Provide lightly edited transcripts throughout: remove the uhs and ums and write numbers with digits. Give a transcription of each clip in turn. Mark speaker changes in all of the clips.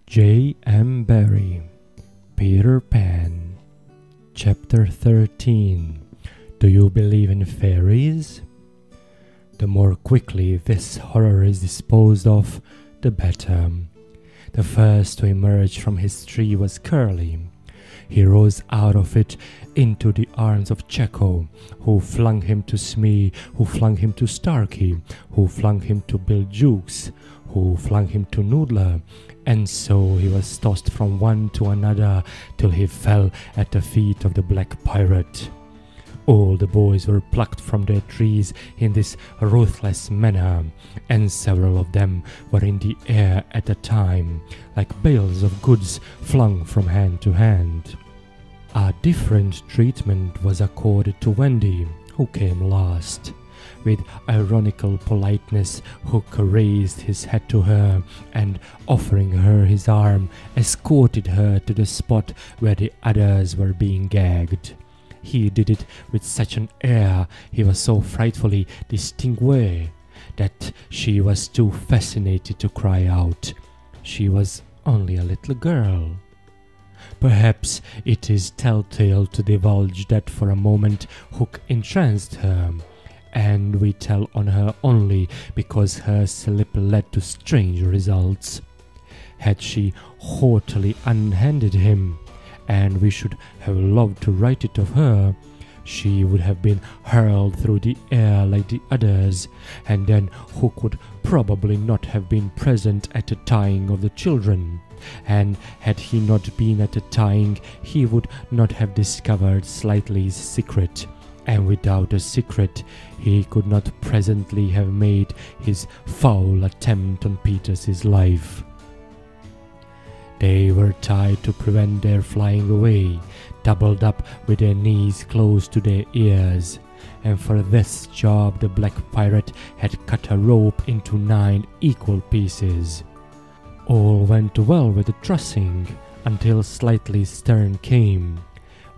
Speaker 1: J.M. Barrie, Peter Pan, Chapter 13. Do you believe in fairies? The more quickly this horror is disposed of, the better. The first to emerge from his tree was Curly. He rose out of it into the arms of Checo, who flung him to Smee, who flung him to Starkey, who flung him to Bill Jukes, who flung him to Noodler, and so he was tossed from one to another till he fell at the feet of the Black Pirate. All the boys were plucked from their trees in this ruthless manner, and several of them were in the air at a time, like bales of goods flung from hand to hand. A different treatment was accorded to Wendy, who came last. With ironical politeness, Hook raised his hat to her, and offering her his arm, escorted her to the spot where the others were being gagged. He did it with such an air, he was so frightfully distingué, that she was too fascinated to cry out. She was only a little girl. Perhaps it is telltale to divulge that for a moment Hook entranced her, and we tell on her only because her slip led to strange results. Had she haughtily unhanded him, and we should have loved to write it of her, she would have been hurled through the air like the others, and then Hook would probably not have been present at the tying of the children, and had he not been at the tying, he would not have discovered Slightly's secret, and without a secret he could not presently have made his foul attempt on Peter's life. They were tied to prevent their flying away, doubled up with their knees close to their ears, and for this job the Black Pirate had cut a rope into 9 equal pieces. All went well with the trussing until Slightly's turn came,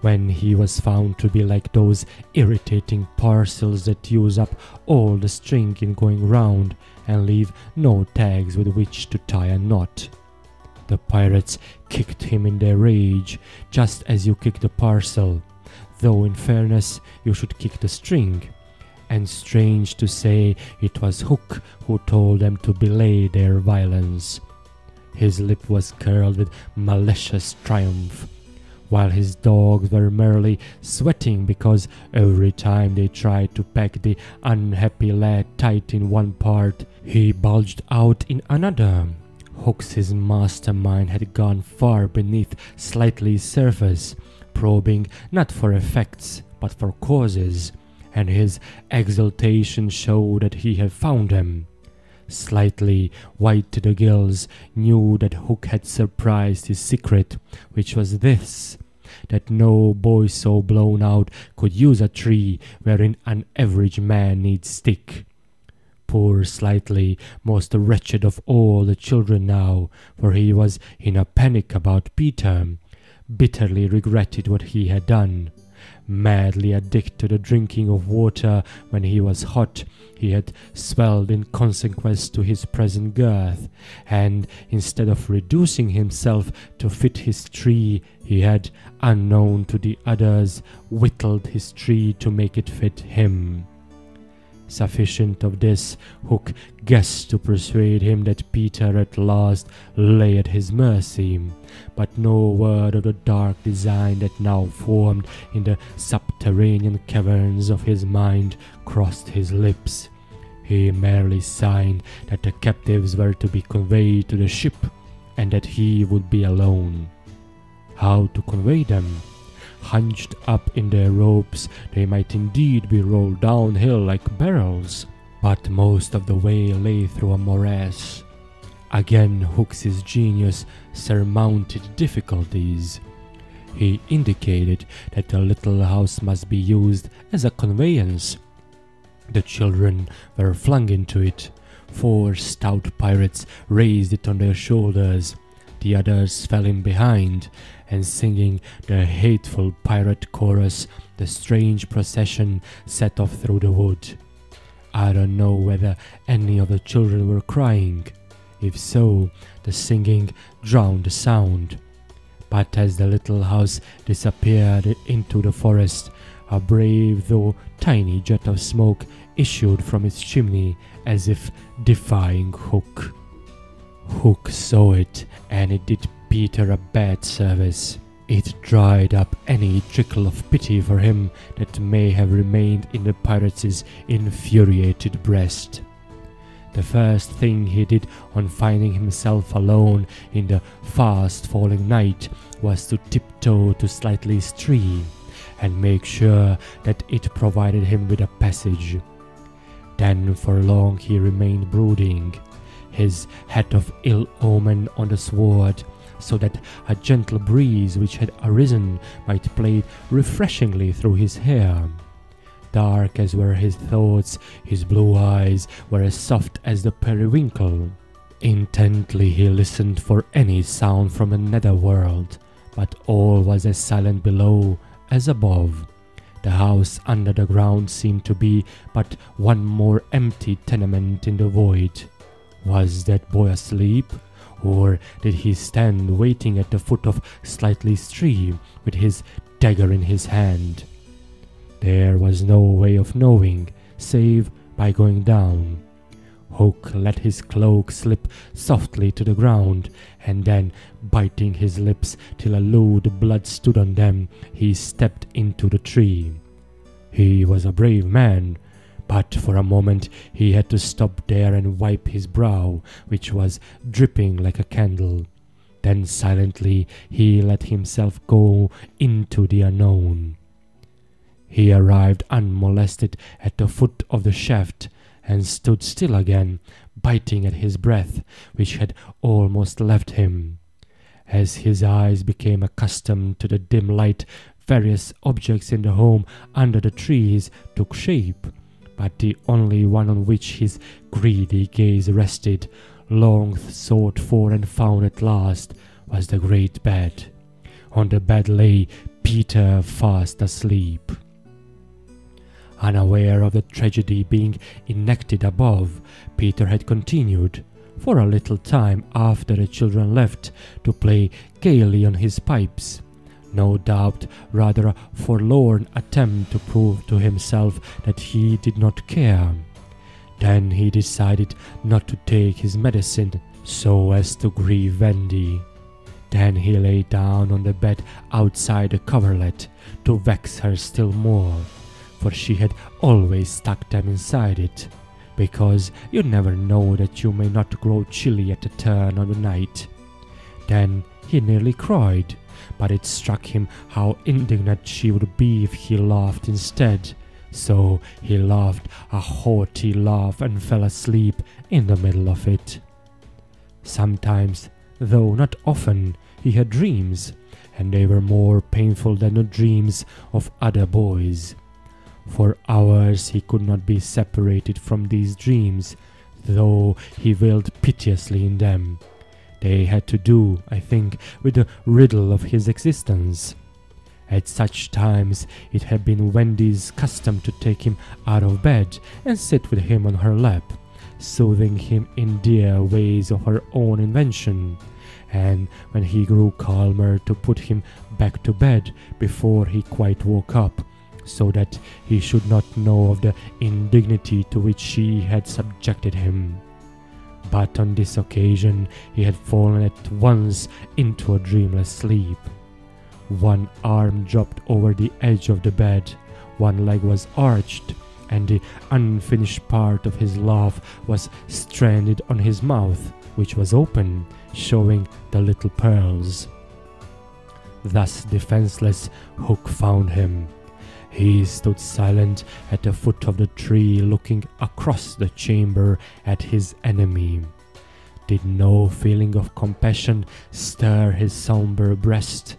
Speaker 1: when he was found to be like those irritating parcels that use up all the string in going round and leave no tags with which to tie a knot. The pirates kicked him in their rage, just as you kick the parcel, though in fairness you should kick the string, and strange to say it was Hook who told them to belay their violence. His lip was curled with malicious triumph, while his dogs were merely sweating because every time they tried to pack the unhappy lad tight in one part, he bulged out in another. Hook's mastermind had gone far beneath Slightly's surface, probing not for effects but for causes, and his exultation showed that he had found them. Slightly, white to the gills, knew that Hook had surprised his secret, which was this: that no boy so blown out could use a tree wherein an average man needs stick. Poor Slightly, most wretched of all the children now, for he was in a panic about Peter, bitterly regretted what he had done. Madly addicted to the drinking of water when he was hot, he had swelled in consequence to his present girth, and instead of reducing himself to fit his tree, he had, unknown to the others, whittled his tree to make it fit him. Sufficient of this, Hook guessed to persuade him that Peter at last lay at his mercy, but no word of the dark design that now formed in the subterranean caverns of his mind crossed his lips. He merely signed that the captives were to be conveyed to the ship, and that he would be alone. How to convey them? Hunched up in their ropes, they might indeed be rolled downhill like barrels, but most of the way lay through a morass. Again Hook's genius surmounted difficulties. He indicated that the little house must be used as a conveyance. The children were flung into it. 4 stout pirates raised it on their shoulders. The others fell in behind, and singing the hateful pirate chorus, the strange procession set off through the wood. I don't know whether any of the children were crying. If so, the singing drowned the sound. But as the little house disappeared into the forest, a brave though tiny jet of smoke issued from its chimney as if defying Hook. Hook saw it, and it did Peter a bad service. It dried up any trickle of pity for him that may have remained in the pirate's infuriated breast. The first thing he did on finding himself alone in the fast-falling night was to tiptoe to Slightly's tree and make sure that it provided him with a passage. Then for long he remained brooding, his hat of ill omen on the sward, so that a gentle breeze which had arisen might play refreshingly through his hair. Dark as were his thoughts, his blue eyes were as soft as the periwinkle. Intently he listened for any sound from the netherworld, but all was as silent below as above. The house under the ground seemed to be but one more empty tenement in the void. Was that boy asleep? Or did he stand waiting at the foot of Slightly's tree with his dagger in his hand? There was no way of knowing, save by going down. Hook let his cloak slip softly to the ground, and then, biting his lips till a lewd blood stood on them, he stepped into the tree. He was a brave man, but for a moment he had to stop there and wipe his brow, which was dripping like a candle. Then silently he let himself go into the unknown. He arrived unmolested at the foot of the shaft, and stood still again, biting at his breath, which had almost left him. As his eyes became accustomed to the dim light, various objects in the home under the trees took shape, but the only one on which his greedy gaze rested, long sought for and found at last, was the great bed. On the bed lay Peter fast asleep. Unaware of the tragedy being enacted above, Peter had continued, for a little time after the children left, to play gaily on his pipes. No doubt rather a forlorn attempt to prove to himself that he did not care. Then he decided not to take his medicine so as to grieve Wendy. Then he lay down on the bed outside the coverlet to vex her still more, for she had always stuck them inside it, because you never know that you may not grow chilly at a turn of the night. Then he nearly cried, but it struck him how indignant she would be if he laughed instead, so he laughed a hearty laugh and fell asleep in the middle of it. Sometimes, though not often, he had dreams, and they were more painful than the dreams of other boys. For hours he could not be separated from these dreams, though he wailed piteously in them. They had to do, I think, with the riddle of his existence. At such times it had been Wendy's custom to take him out of bed and sit with him on her lap, soothing him in dear ways of her own invention, and when he grew calmer to put him back to bed before he quite woke up, so that he should not know of the indignity to which she had subjected him. But on this occasion he had fallen at once into a dreamless sleep. One arm dropped over the edge of the bed, one leg was arched, and the unfinished part of his laugh was stranded on his mouth, which was open, showing the little pearls. Thus defenseless, Hook found him. He stood silent at the foot of the tree, looking across the chamber at his enemy. Did no feeling of compassion stir his sombre breast?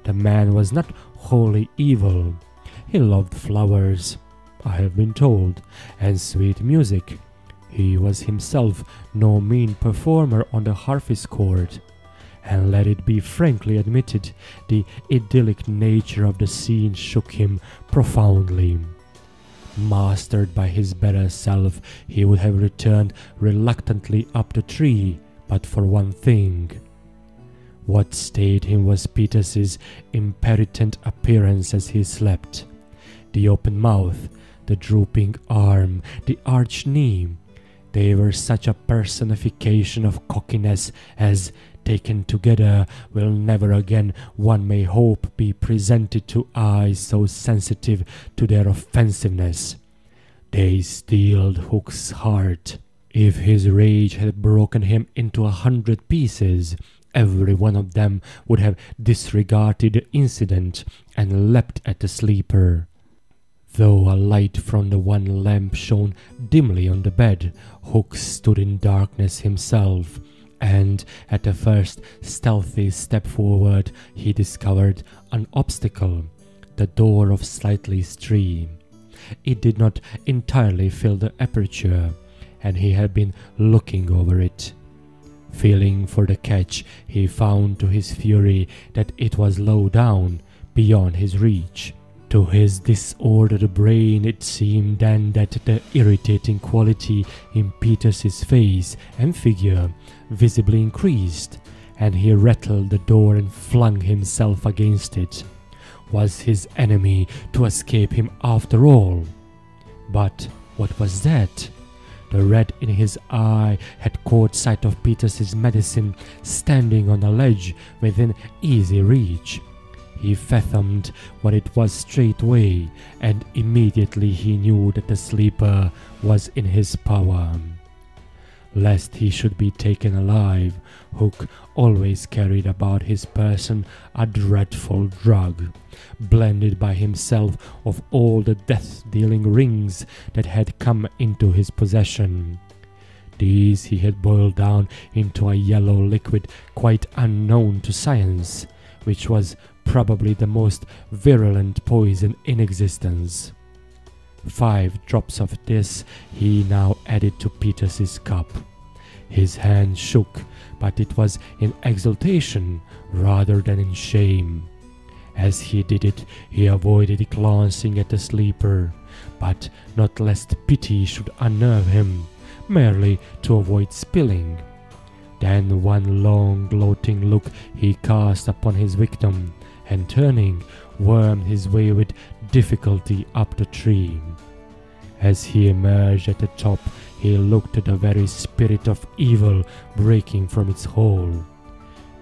Speaker 1: The man was not wholly evil. He loved flowers, I have been told, and sweet music. He was himself no mean performer on the harpsichord, and let it be frankly admitted, the idyllic nature of the scene shook him profoundly. Mastered by his better self, he would have returned reluctantly up the tree, but for one thing. What stayed him was Peter's impenitent appearance as he slept. The open mouth, the drooping arm, the arched knee. They were such a personification of cockiness as, taken together, will never again, one may hope, be presented to eyes so sensitive to their offensiveness. They steeled Hook's heart. If his rage had broken him into 100 pieces, every one of them would have disregarded the incident and leapt at the sleeper. Though a light from the one lamp shone dimly on the bed, Hook stood in darkness himself, and at the first stealthy step forward he discovered an obstacle, the door of slightly stream. It did not entirely fill the aperture, and he had been looking over it. Feeling for the catch, he found to his fury that it was low down, beyond his reach. To his disordered brain it seemed then that the irritating quality in Peter's face and figure visibly increased, and he rattled the door and flung himself against it. Was his enemy to escape him after all? But what was that? The red in his eye had caught sight of Peter's medicine standing on a ledge within easy reach. He fathomed what it was straightway, and immediately he knew that the sleeper was in his power. Lest he should be taken alive, Hook always carried about his person a dreadful drug, blended by himself of all the death-dealing rings that had come into his possession. These he had boiled down into a yellow liquid quite unknown to science, which was probably the most virulent poison in existence. 5 drops of this he now added to Peter's cup. His hand shook, but it was in exultation rather than in shame. As he did it, he avoided glancing at the sleeper, but not lest pity should unnerve him, merely to avoid spilling. Then one long gloating look he cast upon his victim, and turning, wormed his way with difficulty up the tree. As he emerged at the top, he looked at the very spirit of evil breaking from its hole.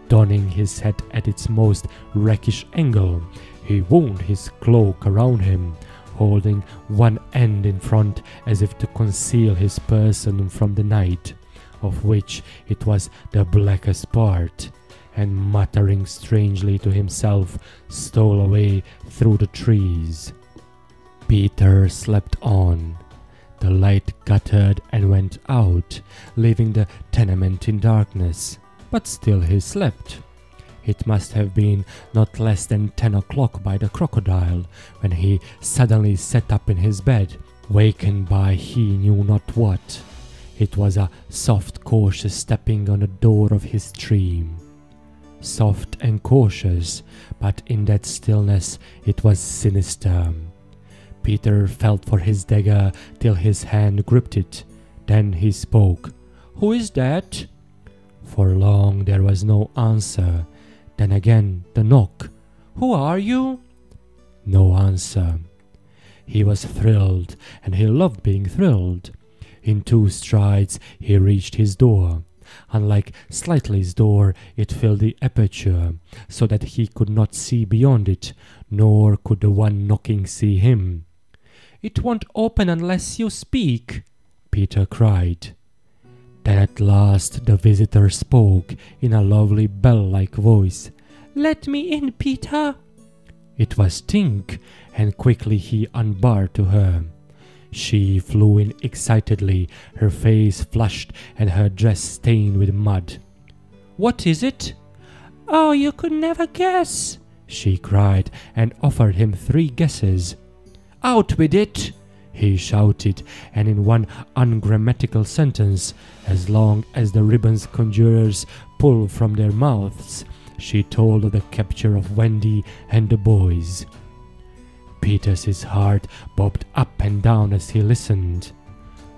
Speaker 1: Donning his head at its most rakish angle, he wound his cloak around him, holding one end in front as if to conceal his person from the night, of which it was the blackest part, and muttering strangely to himself, stole away through the trees. Peter slept on. The light guttered and went out, leaving the tenement in darkness, but still he slept. It must have been not less than 10 o'clock by the crocodile, when he suddenly sat up in his bed, wakened by he knew not what. It was a soft, cautious stepping on the door of his dream. Soft and cautious, but in that stillness it was sinister. Peter felt for his dagger till his hand gripped it. Then he spoke. "Who is that?" For long there was no answer. Then again the knock. "Who are you?" No answer. He was thrilled, and he loved being thrilled. In 2 strides he reached his door. Unlike Slightly's door, it filled the aperture, so that he could not see beyond it, nor could the one knocking see him. "It won't open unless you speak," Peter cried. Then at last the visitor spoke in a lovely bell-like voice. "Let me in, Peter." It was Tink, and quickly he unbarred to her. She flew in excitedly, her face flushed and her dress stained with mud. "What is it?" "Oh, you could never guess," she cried, and offered him 3 guesses. "Out with it!" he shouted, and in one ungrammatical sentence, as long as the ribbons conjurers pulled from their mouths, she told of the capture of Wendy and the boys. Peter's heart bobbed up and down as he listened.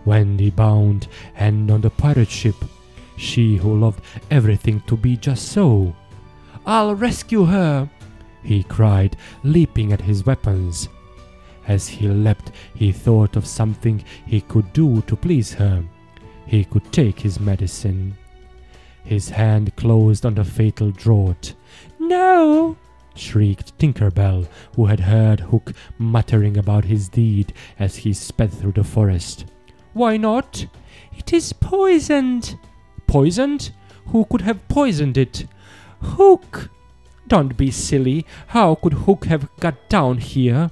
Speaker 1: Wendy bound, and on the pirate ship. she who loved everything to be just so. "I'll rescue her!" he cried, leaping at his weapons. As he leapt, he thought of something he could do to please her. He could take his medicine. His hand closed on the fatal draught. "No!" shrieked Tinker Bell, who had heard Hook muttering about his deed as he sped through the forest. "Why not?" "It is poisoned." "Poisoned? Who could have poisoned it?" "Hook." "Don't be silly. How could Hook have got down here?"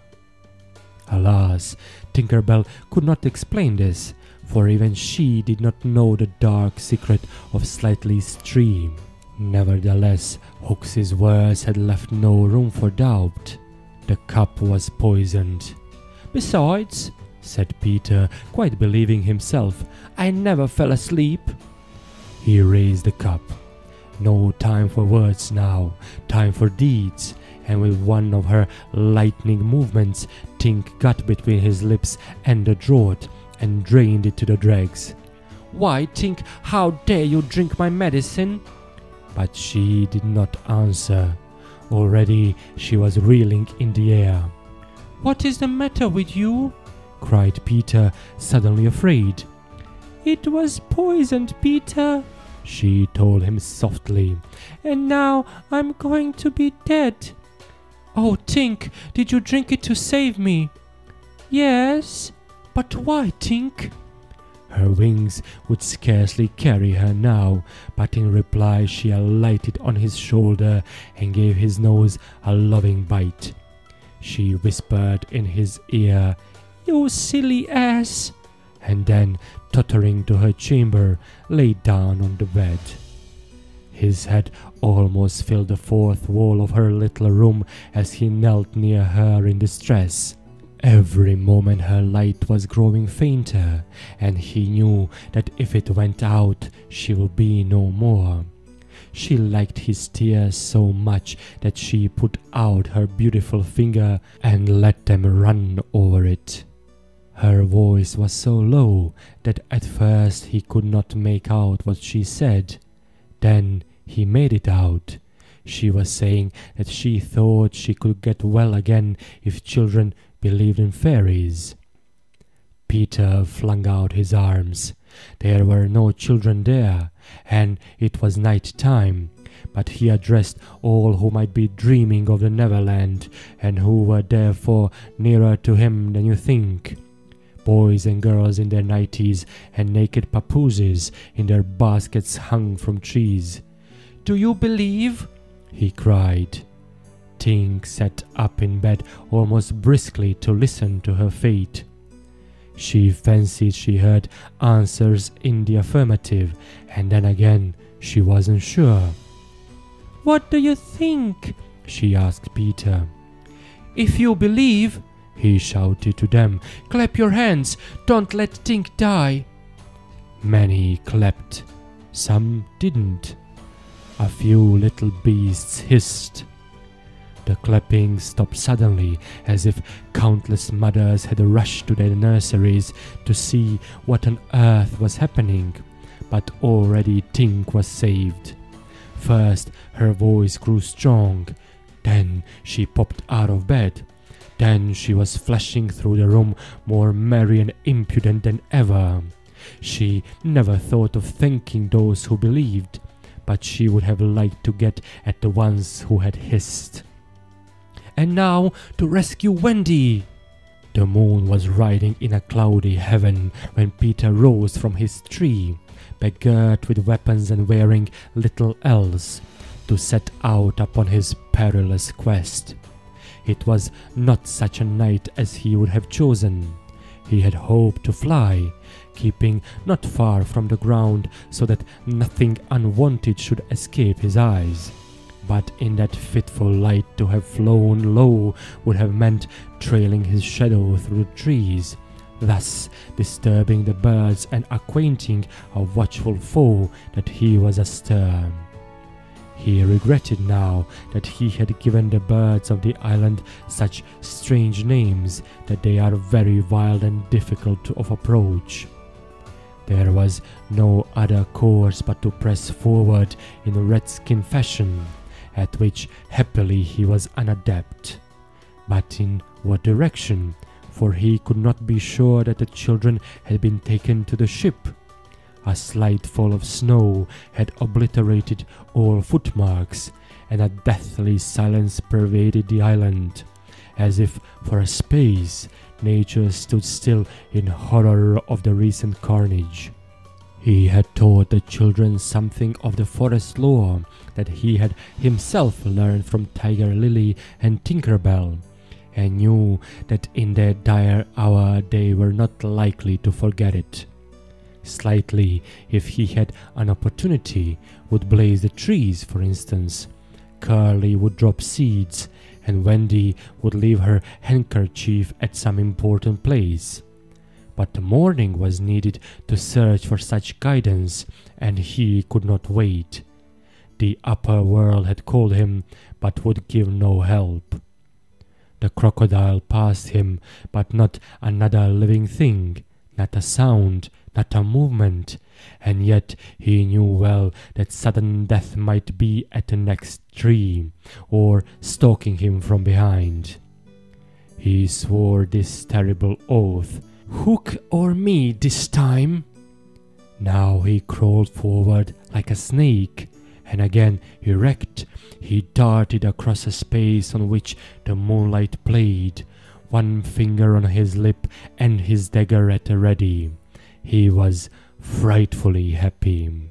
Speaker 1: Alas, Tinker Bell could not explain this, for even she did not know the dark secret of Slightly's stream. Nevertheless, Hook's words had left no room for doubt. The cup was poisoned. "Besides," said Peter, quite believing himself, "I never fell asleep." He raised the cup. No time for words now, time for deeds, and with one of her lightning movements, Tink got between his lips and the draught and drained it to the dregs. "Why, Tink, how dare you drink my medicine?" But she did not answer. Already she was reeling in the air. "What is the matter with you?" cried Peter, suddenly afraid. "It was poisoned, Peter," she told him softly, "and now I'm going to be dead." "Oh, Tink, did you drink it to save me?" "Yes." "But why, Tink?" Her wings would scarcely carry her now, but in reply she alighted on his shoulder and gave his nose a loving bite. She whispered in his ear, "You silly ass," and then, tottering to her chamber, lay down on the bed. His head almost filled the fourth wall of her little room as he knelt near her in distress. Every moment her light was growing fainter, and he knew that if it went out, she would be no more. She liked his tears so much that she put out her beautiful finger and let them run over it. Her voice was so low that at first he could not make out what she said. Then he made it out. She was saying that she thought she could get well again if children believed in fairies. Peter flung out his arms. There were no children there, and it was night time, but he addressed all who might be dreaming of the Neverland, and who were therefore nearer to him than you think. Boys and girls in their nighties, and naked papooses in their baskets hung from trees. "Do you believe?" he cried. Tink sat up in bed almost briskly to listen to her fate. She fancied she heard answers in the affirmative, and then again she wasn't sure. "What do you think?" she asked Peter. "If you believe," he shouted to them, "clap your hands, don't let Tink die." Many clapped, some didn't. A few little beasts hissed. The clapping stopped suddenly, as if countless mothers had rushed to their nurseries to see what on earth was happening. But already Tink was saved. First her voice grew strong, then she popped out of bed. Then she was flashing through the room, more merry and impudent than ever. She never thought of thanking those who believed, but she would have liked to get at the ones who had hissed. "And now to rescue Wendy!" The moon was riding in a cloudy heaven when Peter rose from his tree, begirt with weapons and wearing little else, to set out upon his perilous quest. It was not such a night as he would have chosen. He had hoped to fly, keeping not far from the ground so that nothing unwanted should escape his eyes. But in that fitful light to have flown low would have meant trailing his shadow through the trees, thus disturbing the birds and acquainting a watchful foe that he was astir. He regretted now that he had given the birds of the island such strange names that they are very wild and difficult of approach. There was no other course but to press forward in redskin fashion, at which happily he was an adept. But in what direction? For he could not be sure that the children had been taken to the ship. A slight fall of snow had obliterated all footmarks, and a deathly silence pervaded the island, as if for a space nature stood still in horror of the recent carnage. He had taught the children something of the forest lore that he had himself learned from Tiger Lily and Tinker Bell, and knew that in their dire hour they were not likely to forget it. Slightly, if he had an opportunity, would blaze the trees, for instance. Curly would drop seeds, and Wendy would leave her handkerchief at some important place. But the morning was needed to search for such guidance, and he could not wait. The upper world had called him, but would give no help. The crocodile passed him, but not another living thing, not a sound, not a movement, and yet he knew well that sudden death might be at the next tree, or stalking him from behind. He swore this terrible oath, "Hook or me this time?" Now he crawled forward like a snake, and again erect, he darted across a space on which the moonlight played, one finger on his lip and his dagger at the ready. He was frightfully happy.